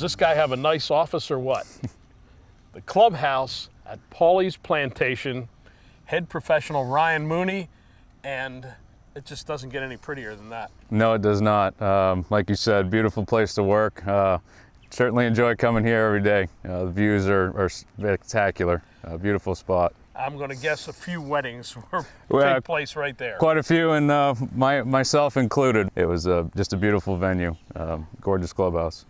this guy have a nice office or what? The clubhouse at Pawleys Plantation, head professional Ryan Mooney, and it just doesn't get any prettier than that. No, it does not. Like you said, beautiful place to work. Certainly enjoy coming here every day. The views are spectacular. Beautiful spot. I'm going to guess a few weddings take place right there. Quite a few, and myself included. It was just a beautiful venue, gorgeous clubhouse.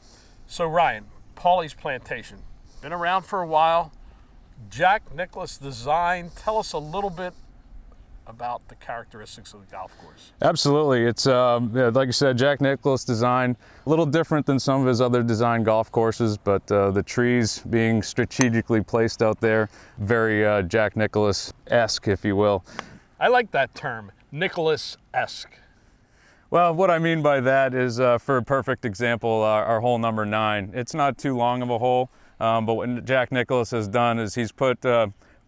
So Ryan, Pawleys Plantation, been around for a while. Jack Nicklaus design. Tell us a little bit about the characteristics of the golf course. Absolutely. It's, like you said, Jack Nicklaus design. A little different than some of his other design golf courses, but the trees being strategically placed out there, very Jack Nicklaus-esque, if you will. I like that term, Nicklaus-esque. Well, what I mean by that is, for a perfect example, our hole number 9. It's not too long of a hole, but what Jack Nicklaus has done is he's put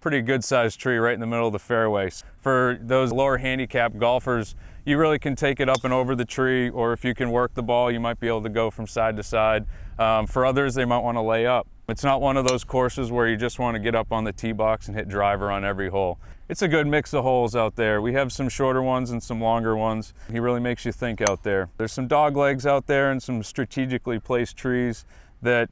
pretty good sized tree right in the middle of the fairway. For those lower handicap golfers, you really can take it up and over the tree, or if you can work the ball, you might be able to go from side to side. For others, they might want to lay up. It's not one of those courses where you just want to get up on the tee box and hit driver on every hole. It's a good mix of holes out there. We have some shorter ones and some longer ones. He really makes you think out there. There's some dog legs out there and some strategically placed trees that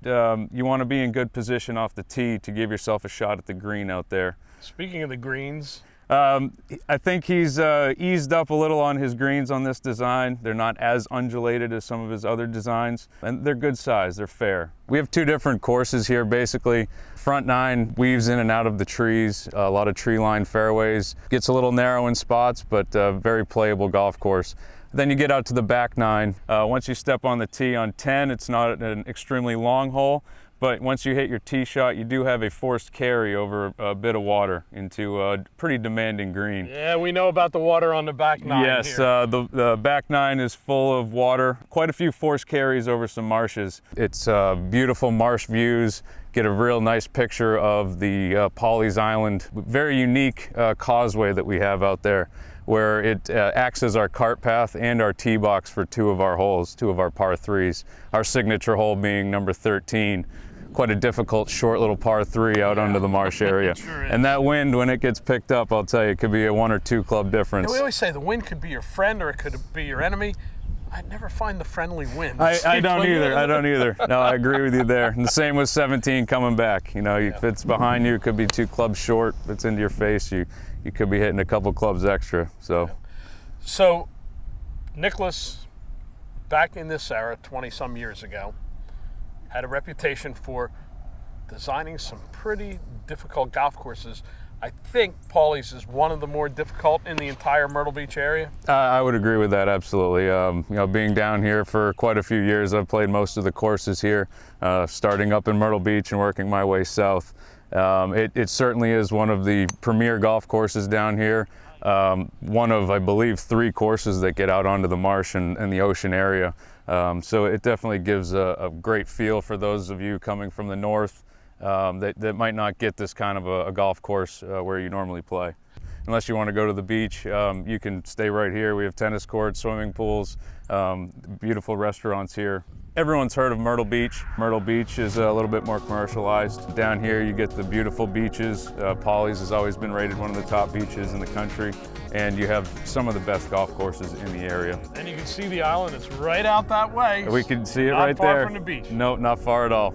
you want to be in good position off the tee to give yourself a shot at the green out there. Speaking of the greens, I think he's eased up a little on his greens on this design. They're not as undulated as some of his other designs, and they're good size, they're fair. We have 2 different courses here, basically. Front 9 weaves in and out of the trees, a lot of tree-lined fairways. Gets a little narrow in spots, but very playable golf course. Then you get out to the back 9. Once you step on the tee on 10, it's not an extremely long hole, but once you hit your tee shot, you do have a forced carry over a bit of water into a pretty demanding green. Yeah, we know about the water on the back 9 Yes, here. The back 9 is full of water. Quite a few forced carries over some marshes. It's beautiful marsh views. Get a real nice picture of the Pawleys Island. Very unique causeway that we have out there, where it acts as our cart path and our tee box for 2 of our holes, 2 of our par 3s. Our signature hole being number 13. Quite a difficult, short little par 3 out under the marsh area. Sure is. And that wind, when it gets picked up, I'll tell you, it could be a 1 or 2 club difference. We always say the wind could be your friend or it could be your enemy. I never find the friendly wind. I don't either. I don't either. No, I agree with you there. And the same with 17 coming back. You know, if it's behind you, it could be 2 clubs short. If it's into your face, you could be hitting a couple clubs extra. So Nicklaus, back in this era, 20-some years ago, had a reputation for designing some pretty difficult golf courses. I think Pawleys is one of the more difficult in the entire Myrtle Beach area. I would agree with that, absolutely. You know, being down here for quite a few years, I've played most of the courses here, starting up in Myrtle Beach and working my way south. It certainly is one of the premier golf courses down here. One of, I believe, 3 courses that get out onto the marsh and the ocean area. So it definitely gives a great feel for those of you coming from the north that might not get this kind of a golf course where you normally play. Unless you want to go to the beach, you can stay right here. We have tennis courts, swimming pools, beautiful restaurants here. Everyone's heard of Myrtle Beach. Myrtle Beach is a little bit more commercialized. Down here you get the beautiful beaches. Pawleys has always been rated one of the top beaches in the country, and you have some of the best golf courses in the area. And you can see the island, it's right out that way. We can see it right there. Not far from the beach. No, not far at all.